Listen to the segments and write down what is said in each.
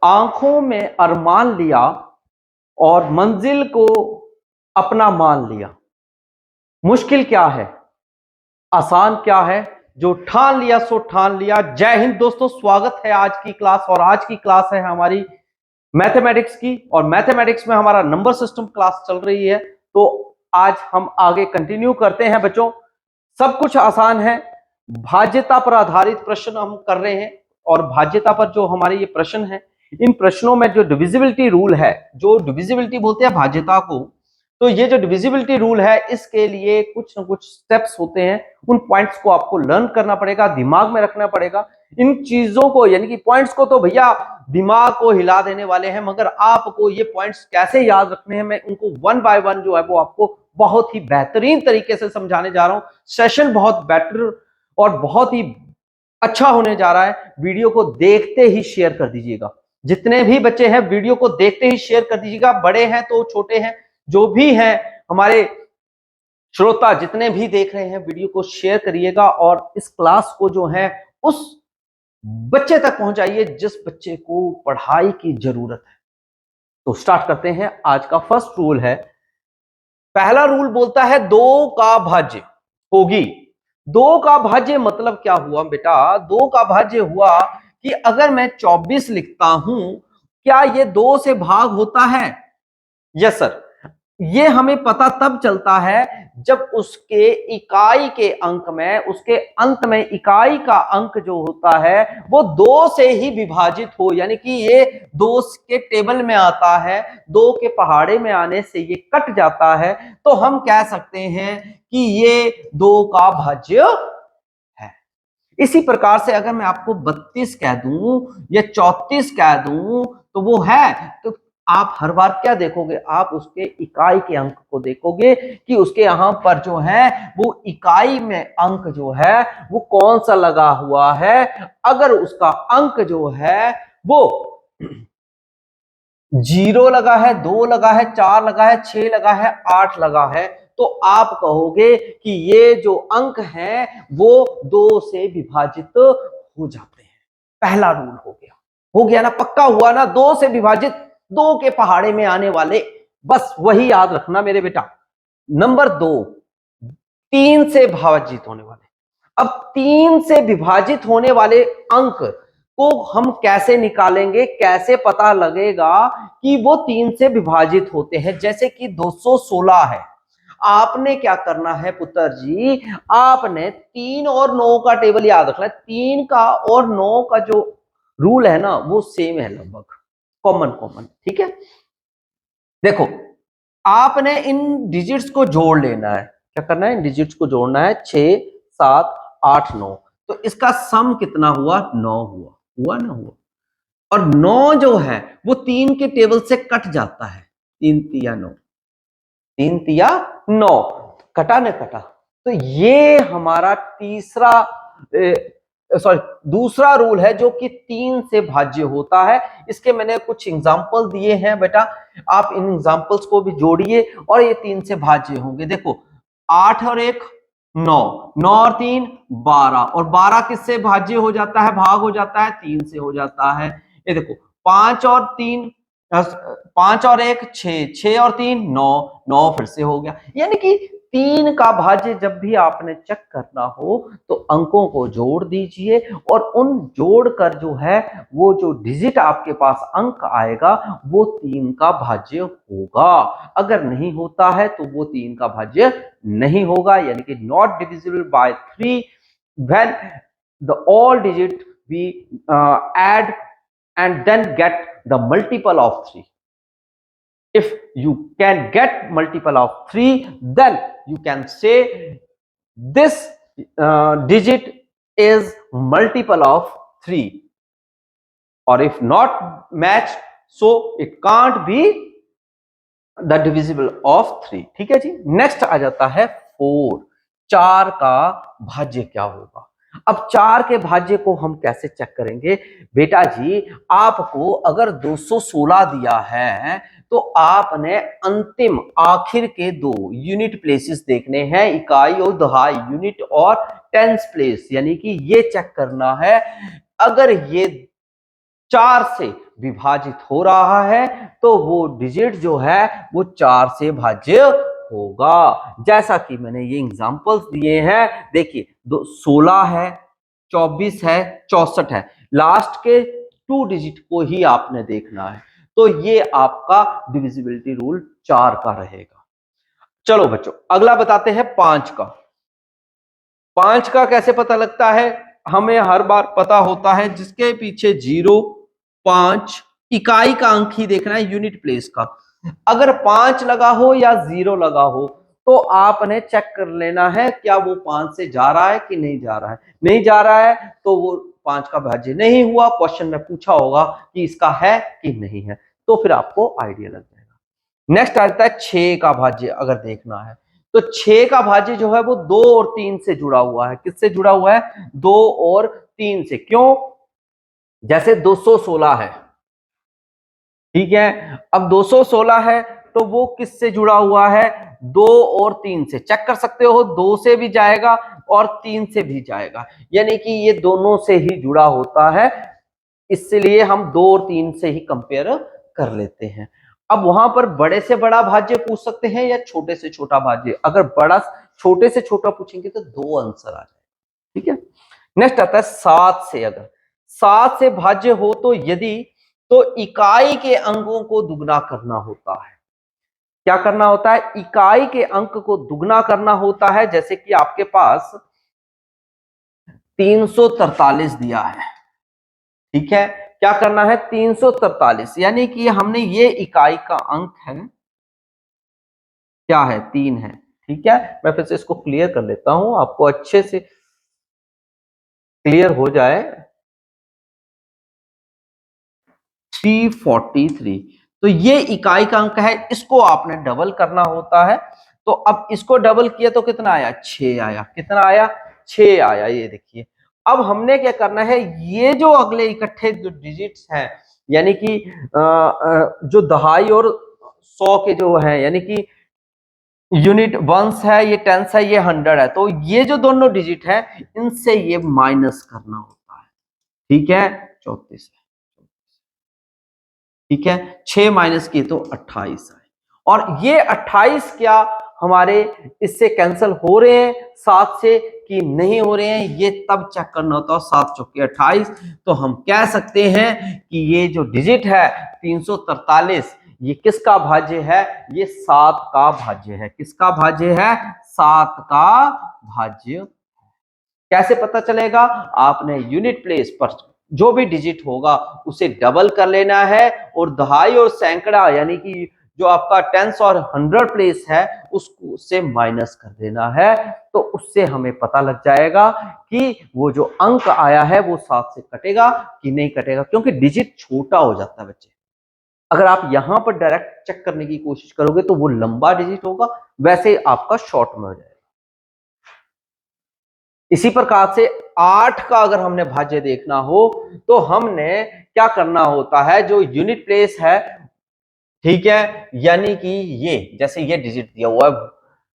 आंखों में अरमान लिया और मंजिल को अपना मान लिया। मुश्किल क्या है, आसान क्या है, जो ठान लिया सो ठान लिया। जय हिंद दोस्तों, स्वागत है आज की क्लास। और आज की क्लास है हमारी मैथमेटिक्स की, और मैथमेटिक्स में हमारा नंबर सिस्टम क्लास चल रही है। तो आज हम आगे कंटिन्यू करते हैं बच्चों। सब कुछ आसान है, भाज्यता पर आधारित प्रश्न हम कर रहे हैं। और भाज्यता पर जो हमारे ये प्रश्न है, इन प्रश्नों में जो डिविजिबिलिटी रूल है, जो डिविजिबिलिटी बोलते हैं भाज्यता को, तो ये जो डिविजिबिलिटी रूल है, इसके लिए कुछ ना कुछ स्टेप्स होते हैं। उन पॉइंट्स को आपको लर्न करना पड़ेगा, दिमाग में रखना पड़ेगा। इन चीजों को, यानी कि पॉइंट्स को तो भैया दिमाग को हिला देने वाले हैं, मगर आपको ये पॉइंट्स कैसे याद रखने हैं, मैं उनको वन बाय वन जो है वो आपको बहुत ही बेहतरीन तरीके से समझाने जा रहा हूं। सेशन बहुत बेटर और बहुत ही अच्छा होने जा रहा है। वीडियो को देखते ही शेयर कर दीजिएगा। जितने भी बच्चे हैं वीडियो को देखते ही शेयर कर दीजिएगा, बड़े हैं तो छोटे हैं, जो भी हैं हमारे श्रोता, जितने भी देख रहे हैं वीडियो को शेयर करिएगा। और इस क्लास को जो है उस बच्चे तक पहुंचाइए जिस बच्चे को पढ़ाई की जरूरत है। तो स्टार्ट करते हैं। आज का फर्स्ट रूल है, पहला रूल बोलता है दो का भाज्य होगी। दो का भाज्य मतलब क्या हुआ बेटा? दो का भाज्य हुआ कि अगर मैं 24 लिखता हूं, क्या ये 2 से भाग होता है? Yes sir. ये हमें पता तब चलता है जब उसके इकाई के अंक में, उसके अंत में इकाई का अंक जो होता है वो 2 से ही विभाजित हो, यानी कि ये 2 के टेबल में आता है, 2 के पहाड़े में आने से ये कट जाता है, तो हम कह सकते हैं कि ये 2 का भाज्य है। इसी प्रकार से अगर मैं आपको 32 कह दूं या 34 कह दूं तो वो है, तो आप हर बार क्या देखोगे? आप उसके इकाई के अंक को देखोगे कि उसके यहां पर जो है वो इकाई में अंक जो है वो कौन सा लगा हुआ है। अगर उसका अंक जो है वो 0 लगा है, 2 लगा है, 4 लगा है, 6 लगा है, 8 लगा है, तो आप कहोगे कि ये जो अंक हैं वो 2 से विभाजित हो जाते हैं। पहला रूल हो गया ना, पक्का हुआ ना? 2 से विभाजित, 2 के पहाड़े में आने वाले, बस वही याद रखना मेरे बेटा। नंबर 2, 3 से विभाजित होने वाले। अब 3 से विभाजित होने वाले अंक को हम कैसे निकालेंगे? कैसे पता लगेगा कि वो 3 से विभाजित होते हैं? जैसे कि 216 है, आपने क्या करना है पुत्र जी? आपने 3 और 9 का टेबल याद रखना है। 3 का और 9 का जो रूल है ना वो सेम है, लगभग कॉमन, ठीक है। देखो, आपने इन डिजिट्स को जोड़ लेना है। क्या करना है? इन डिजिट्स को जोड़ना है। 6, 7, 8, 9, तो इसका सम कितना हुआ? 9 हुआ। हुआ ना? हुआ। और 9 जो है वो 3 के टेबल से कट जाता है। 3 तिया 9, 3 तिया 9, कटा ना? कटा। तो ये हमारा तीसरा, सॉरी, दूसरा रूल है जो कि 3 से भाज्य होता है। इसके मैंने कुछ एग्जांपल दिए हैं बेटा, आप इन एग्जांपल्स को भी जोड़िए और ये 3 से भाज्य होंगे। देखो, 8 और 1 9, 9 और 3 12, और 12 किससे भाज्य हो जाता है, भाग हो जाता है? 3 से हो जाता है। ये देखो, 5 और 3, 5 और 1 6, 6 और 3 9, 9 फिर से हो गया। यानी कि 3 का भाज्य जब भी आपने चेक करना हो तो अंकों को जोड़ दीजिए, और उन जोड़कर जो है वो जो डिजिट आपके पास अंक आएगा वो 3 का भाज्य होगा। अगर नहीं होता है तो वो 3 का भाज्य नहीं होगा, यानी कि not divisible by 3 when the all digit we add and then get the multiple of 3. If you can get multiple of 3, then you can say this digit is multiple of 3, or if not matched, so it can't be the divisible of 3। ठीक है जी। Next आ जाता है 4, 4 का भाज्य क्या होगा? अब 4 के भाज्य को हम कैसे चेक करेंगे बेटा जी? आपको अगर 216 दिया है तो आपने अंतिम आखिर के 2 यूनिट प्लेसेस देखने हैं, इकाई और दहाई, यूनिट और टेंस प्लेस, यानी कि ये चेक करना है। अगर ये 4 से विभाजित हो रहा है तो वो डिजिट जो है वो 4 से भाज्य होगा। जैसा कि मैंने ये एग्जांपल्स दिए हैं, देखिए 16 है, 24 है, 64 है, लास्ट के 2 डिजिट को ही आपने देखना है। तो ये आपका डिविजिबिलिटी रूल 4 का रहेगा। चलो बच्चों अगला बताते हैं 5 का। 5 का कैसे पता लगता है? हमें हर बार पता होता है जिसके पीछे 0, 5 इकाई का अंक ही देखना है, यूनिट प्लेस का। अगर 5 लगा हो या 0 लगा हो तो आपने चेक कर लेना है क्या वो 5 से जा रहा है कि नहीं जा रहा है। नहीं जा रहा है तो वो 5 का भाज्य नहीं हुआ। क्वेश्चन में पूछा होगा कि इसका है कि नहीं है, तो फिर आपको आइडिया लग जाएगा। नेक्स्ट आता है 6 का भाज्य। अगर देखना है तो 6 का भाज्य जो है वो 2 और 3 से जुड़ा हुआ है। किससे जुड़ा हुआ है? 2 और 3 से। क्यों? जैसे 216 है, ठीक है, अब 216 है तो वो किससे जुड़ा हुआ है? 2 और 3 से। चेक कर सकते हो, 2 से भी जाएगा और 3 से भी जाएगा, यानी कि ये दोनों से ही जुड़ा होता है। इसलिए हम 2 और 3 से ही कंपेयर कर लेते हैं। अब वहां पर बड़े से बड़ा भाज्य पूछ सकते हैं या छोटे से छोटा भाज्य। अगर बड़ा छोटे से छोटा पूछेंगे तो 2 आंसर आ जाए, ठीक है। नेक्स्ट आता है 7 से। अगर 7 से भाज्य हो तो यदि, तो इकाई के अंकों को दुगना करना होता है। क्या करना होता है? इकाई के अंक को दुगना करना होता है। जैसे कि आपके पास 343 दिया है, ठीक है, क्या करना है? 343, यानी कि हमने ये इकाई का अंक है, क्या है? 3 है, ठीक है। मैं फिर से इसको क्लियर कर लेता हूं, आपको अच्छे से क्लियर हो जाए। 343, तो ये इकाई का अंक है, इसको आपने डबल करना होता है। तो अब इसको डबल किया तो कितना आया? 6 आया। कितना आया? 6 आया। ये देखिए, अब हमने क्या करना है, ये जो अगले इकट्ठे जो डिजिट्स हैं, यानी कि जो दहाई और 100 के जो है, यानी कि यूनिट वंस है, ये टेंस है, ये 100 है, तो ये जो दोनों डिजिट है इनसे ये माइनस करना होता है, ठीक है। 34 है, ठीक है। 6 माइनस किए तो 28 आए, और ये 28 क्या हमारे इससे कैंसिल हो रहे हैं 7 से कि नहीं हो रहे हैं, ये तब चेक करना होता है। 7 चौके 28, तो हम कह सकते हैं कि ये जो डिजिट है 343, ये किसका भाज्य है? ये 7 का भाज्य है। किसका भाज्य है? 7 का भाज्य। कैसे पता चलेगा? आपने यूनिट प्लेस पर जो भी डिजिट होगा उसे डबल कर लेना है, और दहाई और सैकड़ा यानी कि जो आपका टेंस और 100 प्लेस है उसको उससे माइनस कर देना है। तो उससे हमें पता लग जाएगा कि वो जो अंक आया है वो 7 से कटेगा कि नहीं कटेगा, क्योंकि डिजिट छोटा हो जाता है बच्चे। अगर आप यहां पर डायरेक्ट चेक करने की कोशिश करोगे तो वो लंबा डिजिट होगा, वैसे आपका शॉर्ट में हो जाएगा। इसी प्रकार से 8 का अगर हमने भाज्य देखना हो तो हमने क्या करना होता है? जो यूनिट प्लेस है, ठीक है, यानी कि ये जैसे ये डिजिट दिया हुआ है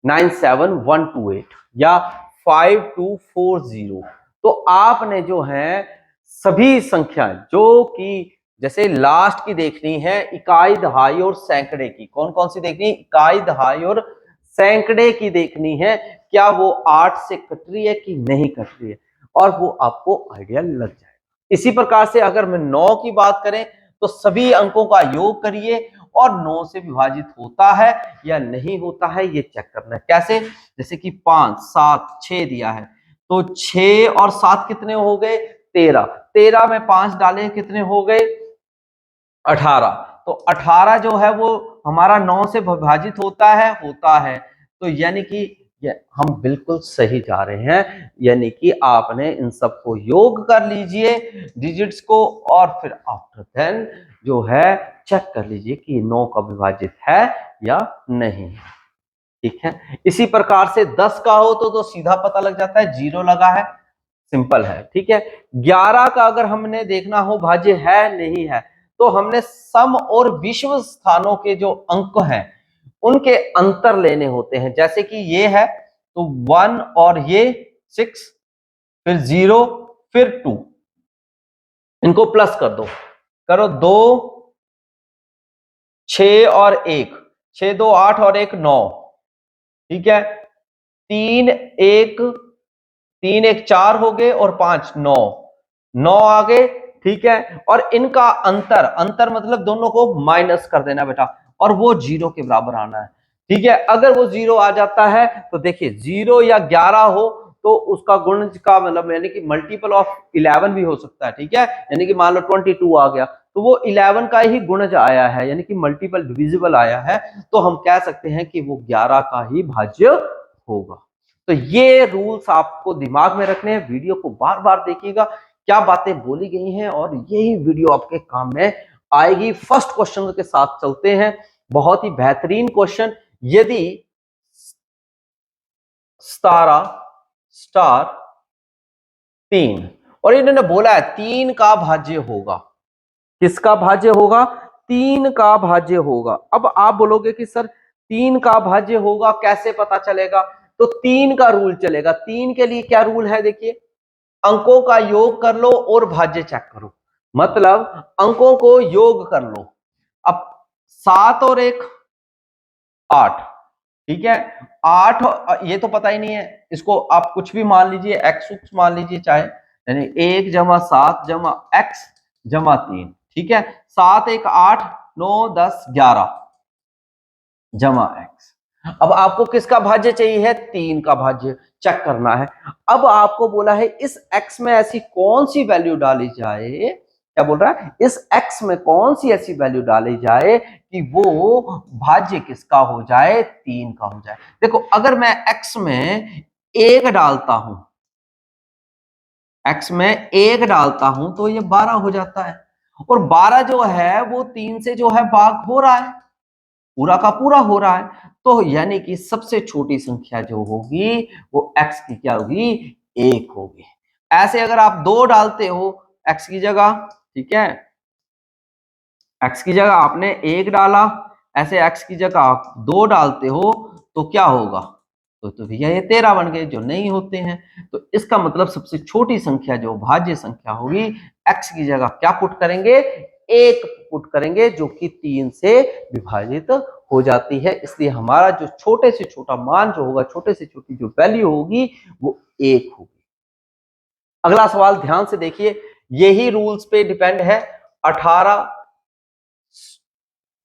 97128 या 5240, तो आपने जो है सभी संख्या जो कि जैसे लास्ट की देखनी है, इकाई दहाई और सैकड़े की। कौन कौन सी देखनी है? इकाई दहाई और सैकड़े की देखनी है। क्या वो 8 से कट रही है कि नहीं कट रही है, और वो आपको आइडिया लग जाएगा। इसी प्रकार से अगर मैं 9 की बात करें तो सभी अंकों का योग करिए और 9 से विभाजित होता है या नहीं होता है ये चेक करना है। कैसे? जैसे कि 5, 7, 6 दिया है, तो 6 और 7 कितने हो गए? 13। 13 में 5 डालें कितने हो गए? 18। तो 18 जो है वो हमारा 9 से विभाजित होता है। तो यानी कि हम बिल्कुल सही जा रहे हैं, यानी कि आपने इन सबको योग कर लीजिए डिजिट्स को, और फिर आफ्टर देन जो है चेक कर लीजिए कि 9 का विभाजित है या नहीं, ठीक है। इसी प्रकार से 10 का हो तो सीधा पता लग जाता है, 0 लगा है, सिंपल है, ठीक है। 11 का अगर हमने देखना हो भाज्य है नहीं है, तो हमने सम और विषम स्थानों के जो अंक हैं उनके अंतर लेने होते हैं। जैसे कि ये है तो 1 और ये 6, फिर 0, फिर 2, इनको प्लस कर दो करो 2 6 और 1, 6 2 8 और 1 9, ठीक है। 3 1 3 1 4 हो गए और 5 9, 9 आ गए, ठीक है। और इनका अंतर, अंतर मतलब दोनों को माइनस कर देना बेटा, और वो 0 के बराबर आना है, ठीक है। अगर वो 0 आ जाता है तो देखिए 0 या 11 हो तो उसका गुण का मतलब यानी कि मल्टीपल ऑफ 11 भी हो सकता है, ठीक है। यानी कि मान लो 22 आ गया तो वो 11 का ही गुणज आया है, यानी कि मल्टीपल डिविजिबल आया है, तो हम कह सकते हैं कि वो 11 का ही भाज्य होगा। तो ये रूल्स आपको दिमाग में रखने हैं, वीडियो को बार बार देखिएगा क्या बातें बोली गई हैं, और यही वीडियो आपके काम में आएगी। फर्स्ट क्वेश्चन के साथ चलते हैं, बहुत ही बेहतरीन क्वेश्चन। यदि 3 और इन्होंने बोला है 3 का भाज्य होगा, किसका भाज्य होगा? 3 का भाज्य होगा। अब आप बोलोगे कि सर 3 का भाज्य होगा कैसे पता चलेगा? तो 3 का रूल चलेगा। 3 के लिए क्या रूल है? देखिए, अंकों का योग कर लो और भाज्य चेक करो, मतलब अंकों को योग कर लो। अब 7 और 1 8, ठीक है। 8 ये तो पता ही नहीं है, इसको आप कुछ भी मान लीजिए, एक्स मान लीजिए चाहे, यानी 1 जमा 7 जमा एक्स जमा 3, ठीक है। 7 1 8 9 10 11 जमा एक्स। अब आपको किसका भाज्य चाहिए है? 3 का भाज्य चेक करना है। अब आपको बोला है इस x में ऐसी कौन सी वैल्यू डाली जाए, क्या बोल रहा है, इस x में कौन सी ऐसी वैल्यू डाली जाए कि वो भाज्य किसका हो जाए? 3 का हो जाए। देखो, अगर मैं x में 1 डालता हूं, x में 1 डालता हूं तो ये 12 हो जाता है, और 12 जो है वो 3 से जो है भाग हो रहा है, पूरा का पूरा हो रहा है। तो यानी कि सबसे छोटी संख्या जो होगी वो x की क्या होगी? 1 होगी। ऐसे अगर आप 2 डालते हो x की जगह, ठीक है, x की जगह आपने 1 डाला, ऐसे x की जगह आप 2 डालते हो तो क्या होगा? तो भैया ये 13 बन गए, जो नहीं होते हैं। तो इसका मतलब सबसे छोटी संख्या जो भाज्य संख्या होगी, x की जगह क्या पुट करेंगे? 1 पुट करेंगे, जो कि 3 से विभाजित हो जाती है। इसलिए हमारा जो छोटे से छोटा मान जो होगा, छोटे से छोटी जो वैल्यू होगी वो 1 होगी। अगला सवाल ध्यान से देखिए, यही रूल्स पे डिपेंड है। 18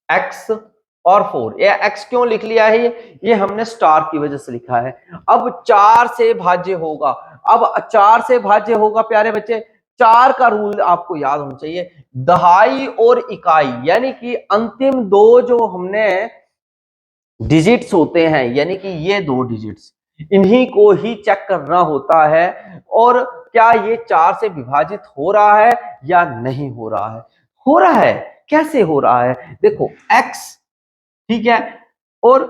x और 4, ये x क्यों लिख लिया है? ये हमने स्टार की वजह से लिखा है। अब 4 से भाज्य होगा, अब 4 से भाज्य होगा प्यारे बच्चे। 4 का रूल आपको याद होना चाहिए, दहाई और इकाई, यानी कि अंतिम दो जो हमने डिजिट्स होते हैं, यानी कि ये 2 डिजिट्स, इन्हीं को ही चेक करना होता है, और क्या ये 4 से विभाजित हो रहा है या नहीं हो रहा है? हो रहा है। कैसे हो रहा है? देखो, x, ठीक है, और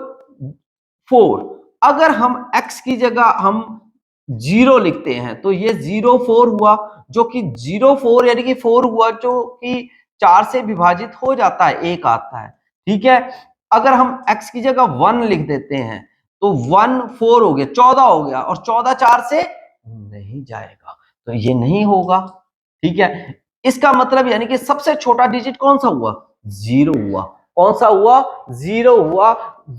4, अगर हम x की जगह हम 0 लिखते हैं तो ये 0 4 हुआ, जो कि 0 4 यानी कि 4 हुआ, जो कि 4 से विभाजित हो जाता है, 1 आता है, ठीक है। अगर हम x की जगह 1 लिख देते हैं तो 1 4 हो गया, 14 हो गया, और 14 4 से नहीं जाएगा, तो ये नहीं होगा, ठीक है। इसका मतलब यानी कि सबसे छोटा डिजिट कौन सा हुआ? 0 हुआ। कौन सा हुआ? 0 हुआ।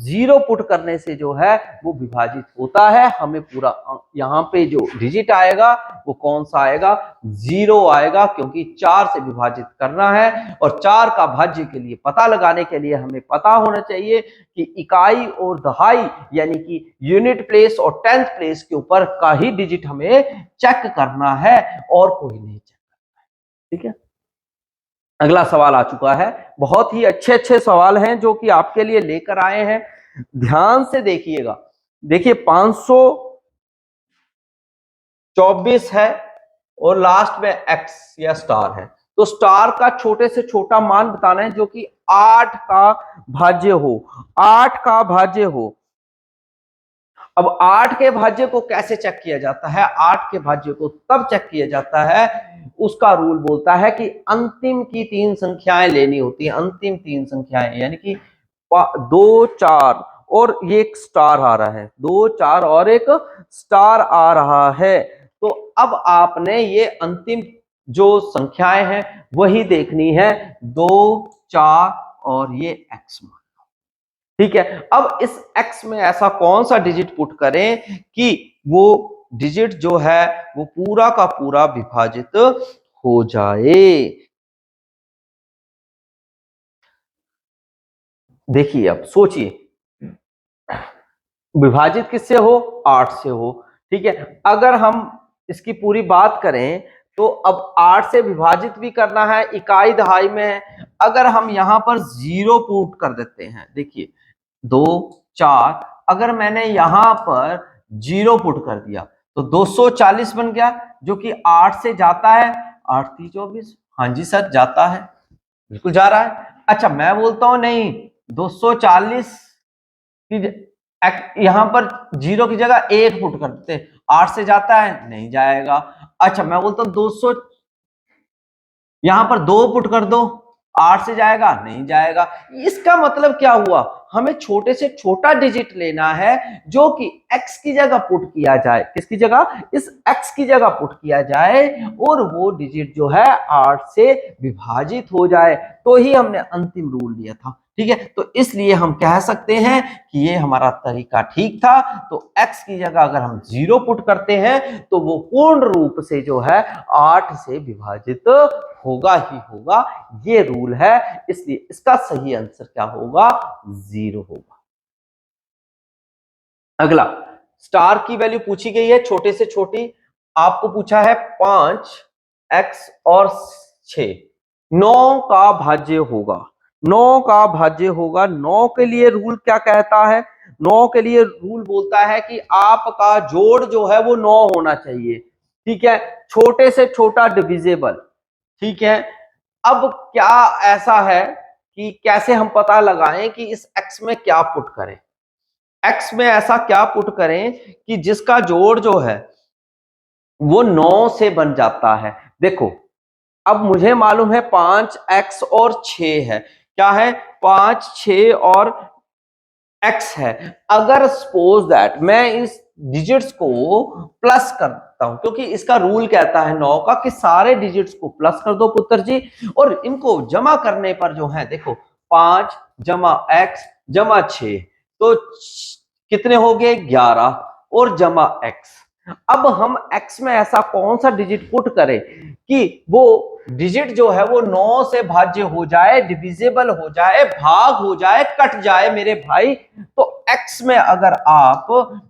0 पुट करने से जो है वो विभाजित होता है, हमें पूरा यहाँ पे जो डिजिट आएगा वो कौन सा आएगा? 0 आएगा, क्योंकि 4 से विभाजित करना है, और 4 का भाज्य के लिए पता लगाने के लिए हमें पता होना चाहिए कि इकाई और दहाई, यानी कि यूनिट प्लेस और टेंथ प्लेस के ऊपर का ही डिजिट हमें चेक करना है, और कोई नहीं चेक करना है, ठीक है। अगला सवाल आ चुका है, बहुत ही अच्छे अच्छे सवाल हैं जो कि आपके लिए लेकर आए हैं, ध्यान से देखिएगा। देखिए, 524 है और लास्ट में एक्स या स्टार है, तो स्टार का छोटे से छोटा मान बताना है जो कि 8 का भाज्य हो, 8 का भाज्य हो। अब 8 के भाज्य को कैसे चेक किया जाता है? 8 के भाज्य को तब चेक किया जाता है, उसका रूल बोलता है कि अंतिम की 3 संख्याएं लेनी होती है, अंतिम 3 संख्याएं, यानी कि 2 4 और ये एक स्टार आ रहा है, 2 4 और एक स्टार आ रहा है। तो अब आपने ये अंतिम जो संख्याएं हैं वही देखनी है, 2, 4 और ये x मान। ठीक है, अब इस x में ऐसा कौन सा डिजिट पुट करें कि वो डिजिट जो है वो पूरा का पूरा विभाजित हो जाए। देखिए अब सोचिए, विभाजित किससे हो, 8 से हो। ठीक है, अगर हम इसकी पूरी बात करें तो अब 8 से विभाजित भी करना है, इकाई दहाई में है। अगर हम यहां पर 0 पुट कर देते हैं, देखिए 2, 4, अगर मैंने यहां पर 0 पुट कर दिया तो 240 बन गया, जो कि 8 से जाता है, 8 3 24। हाँ जी सर, जाता है, बिल्कुल जा रहा है। अच्छा, मैं बोलता हूं नहीं, 240 यहां पर 0 की जगह 1 पुट कर देते, 8 से जाता है, नहीं जाएगा। अच्छा, मैं बोलता हूं 200, यहां पर 2 पुट कर दो, 8 से जाएगा, नहीं जाएगा। इसका मतलब क्या हुआ, हमें छोटे से छोटा डिजिट लेना है जो कि x की जगह पुट किया जाए, किसकी जगह, इस x की जगह पुट किया जाए, और वो डिजिट जो है 8 से विभाजित हो जाए, तो ही हमने अंतिम रूल लिया था। ठीक है, तो इसलिए हम कह सकते हैं कि ये हमारा तरीका ठीक था। तो x की जगह अगर हम 0 पुट करते हैं तो वो पूर्ण रूप से जो है 8 से विभाजित होगा ही होगा, ये रूल है। इसलिए इसका सही आंसर क्या होगा, 0 होगा। अगला, स्टार की वैल्यू पूछी गई है छोटे से छोटी, आपको पूछा है 5x और 6, 9 का भाज्य होगा, 9 का भाज्य होगा। 9 के लिए रूल क्या कहता है, 9 के लिए रूल बोलता है कि आपका जोड़ जो है वो 9 होना चाहिए। ठीक है, छोटे से छोटा डिविजिबल। ठीक है, अब क्या ऐसा है कि कैसे हम पता लगाएं कि इस x में क्या पुट करें, x में ऐसा क्या पुट करें कि जिसका जोड़ जो है वो 9 से बन जाता है। देखो, अब मुझे मालूम है 5x और 6 है, क्या है, 5 6 और x है। अगर सपोज दैट मैं इस डिजिट्स को प्लस करता हूं, क्योंकि इसका रूल कहता है 9 का कि सारे डिजिट्स को प्लस कर दो पुत्र जी, और इनको जमा करने पर जो है, देखो 5 जमा x जमा 6, तो कितने हो गए, 11, और जमा x। अब हम x में ऐसा कौन सा डिजिट पुट करें कि वो डिजिट जो है वो 9 से भाज्य हो जाए, डिविजिबल हो जाए, भाग हो जाए, कट जाए मेरे भाई। तो x में अगर आप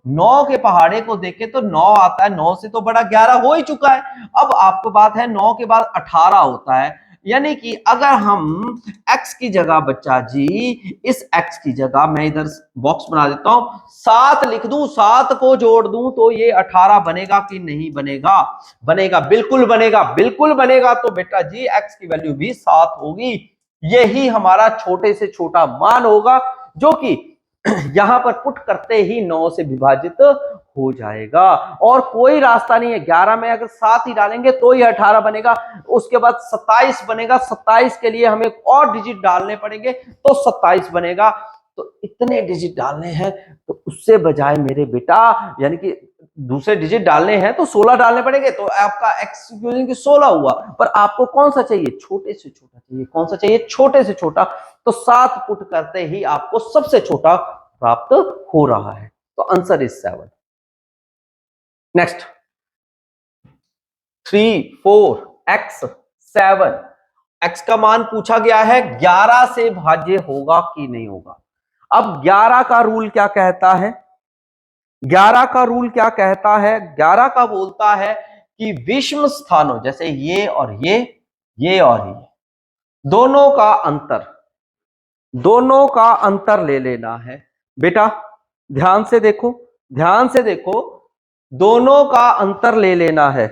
9 के पहाड़े को देखें तो 9 आता है, 9 से तो बड़ा 11 हो ही चुका है। अब आपको बात है 9 के बाद 18 होता है, यानी कि अगर हम x की जगह, बच्चा जी इस x की जगह मैं इधर बॉक्स बना देता हूं, 7 लिख दूं, 7 को जोड़ दूं तो ये 18 बनेगा कि नहीं बनेगा, बनेगा, बिल्कुल बनेगा, बिल्कुल बनेगा। तो बेटा जी x की वैल्यू भी 7 होगी, यही हमारा छोटे से छोटा मान होगा, जो कि यहां पर पुट करते ही 9 से विभाजित हो जाएगा, और कोई रास्ता नहीं है। 11 में अगर 7 ही डालेंगे तो ही 18 बनेगा, उसके बाद 27 बनेगा, 27 के लिए हमें और डिजिट डालने पड़ेंगे तो 27 बनेगा। तो इतने डिजिट डालने हैं, तो उससे बजाय मेरे बेटा, यानी कि दूसरे डिजिट डालने हैं तो 16 डालने पड़ेंगे, तो आपका x 16 हुआ, पर आपको कौन सा चाहिए, छोटे से छोटा चाहिए, कौन सा चाहिए, छोटे से छोटा। तो 7 पुट करते ही आपको सबसे छोटा प्राप्त हो रहा है, तो answer is 7। Next, 3 4 x 7, x का मान पूछा गया है 11 से भाज्य होगा कि नहीं होगा। अब 11 का रूल क्या कहता है, 11 का रूल क्या कहता है, 11 का बोलता है कि विषम स्थानों, जैसे ये और ये और ये, दोनों का अंतर, दोनों का अंतर ले लेना है। बेटा ध्यान से देखो, ध्यान से देखो, दोनों का अंतर ले लेना है।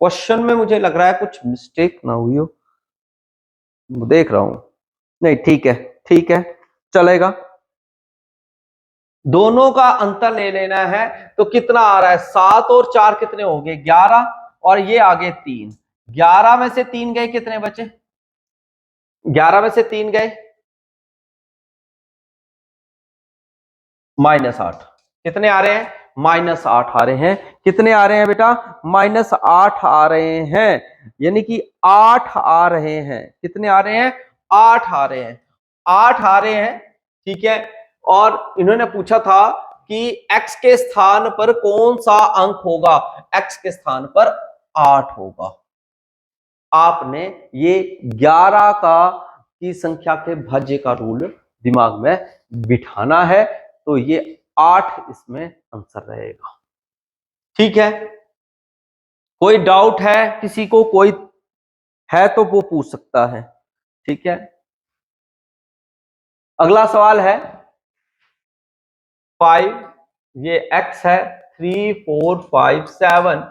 क्वेश्चन में मुझे लग रहा है कुछ मिस्टेक ना हुई हो, देख रहा हूं, नहीं ठीक है, ठीक है, चलेगा। दोनों का अंतर ले लेना है, तो कितना आ रहा है, 7 और 4 कितने हो गए, 11, और ये आगे 3, 11 में से 3 गए, कितने बचे, 11 में से 3 गए -8, कितने आ रहे हैं? -8 आ रहे हैं। कितने आ रहे हैं बेटा? -8 आ रहे हैं, यानी कि 8 आ रहे हैं। कितने आ रहे हैं? 8 आ रहे हैं। 8 आ रहे हैं, ठीक है। और इन्होंने पूछा था कि x के स्थान पर कौन सा अंक होगा? x के स्थान पर 8 होगा। आपने ये 11 की संख्या के भाज्य का रूल दिमाग में बिठाना है, तो ये 8 इसमें आंसर रहेगा। ठीक है, कोई डाउट है किसी को? कोई है तो वो पूछ सकता है। ठीक है, अगला सवाल है 5, ये x है 3 4 5 7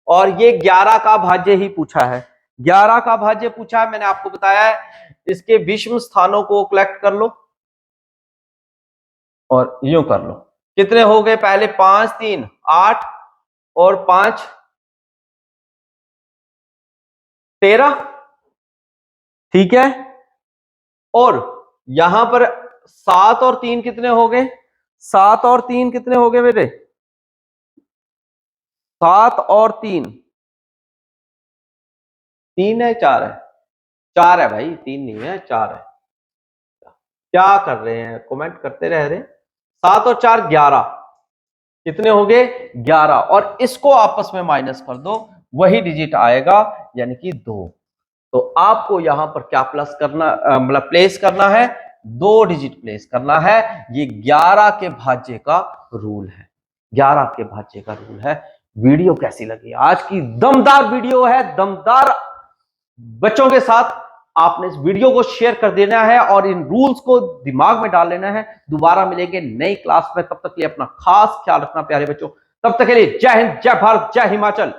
और ये 11 का भाज्य ही पूछा है। 11 का भाज्य पूछा है, मैंने आपको बताया है इसके विषम स्थानों को कलेक्ट कर लो और यूं कर लो। कितने हो गए? पहले 5 3 8 और 5 13, ठीक है। और यहां पर 7 और 3 कितने हो गए? 7 और 3 कितने हो गए बेटे? 7 और 3, 3 है 4 है? 4 है भाई, 3 नहीं है 4 है। क्या कर रहे हैं? कमेंट करते रह रहे। 7 और 4 11, कितने हो गए? 11। और इसको आपस में माइनस कर दो, वही डिजिट आएगा, यानी कि 2। तो आपको यहां पर क्या प्लस करना, मतलब प्लेस करना है? 2 डिजिट प्लेस करना है। ये 11 के भाज्य का रूल है। 11 के भाज्य का रूल है। वीडियो कैसी लगी? आज की दमदार वीडियो है, दमदार बच्चों के साथ। आपने इस वीडियो को शेयर कर देना है और इन रूल्स को दिमाग में डाल लेना है। दोबारा मिलेंगे नई क्लास में, तब तक के लिए अपना खास ख्याल रखना प्यारे बच्चों। तब तक के लिए जय हिंद, जय भारत, जय हिमाचल।